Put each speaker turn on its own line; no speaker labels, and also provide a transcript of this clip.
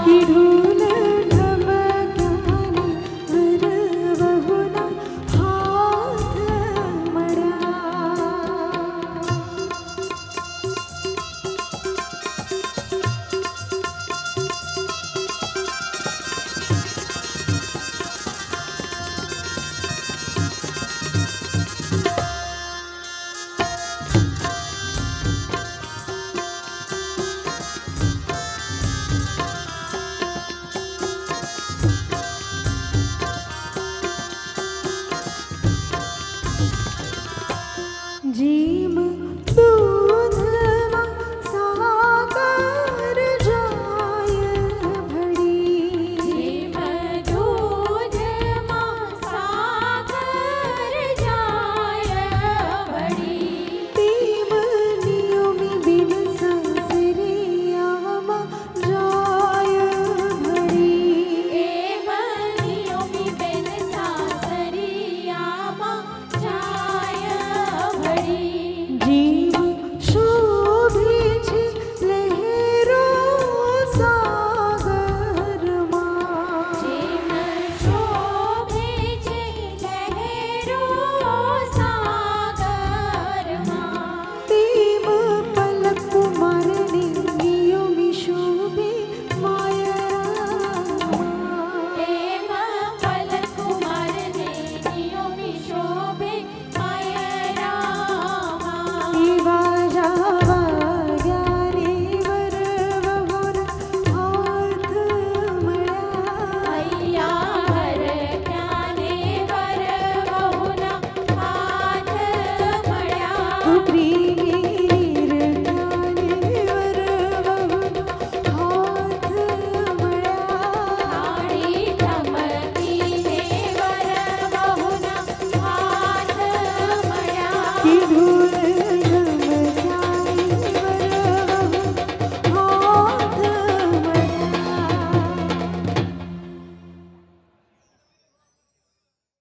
की ढोल ढमक्याने वरवहुना हात मळा. जीम दूधमा सागर जाय भडी.
जीम दूधमा सागर जाय भडी.
तेम नियमी बिन संसरियामा जाय भडी.
एव नियमी बेन सासरियामा जाय भडी.
जीव शोभे છે લહેરો સાગરમાં.
જીમ શોભે છે લહેરો સાગરમાં.
તેમ પલક કુમારને નિયમી શોભે માયરામાં.
એમ પલક કુમારને નિયમી શોભે માયરામાં.
એવા જાવા ગ્યારે વરવહુના હાથ મળ્યા.
હૈયા હર ક્યાને વરવહુના હાથ મળ્યા.
પ્રિય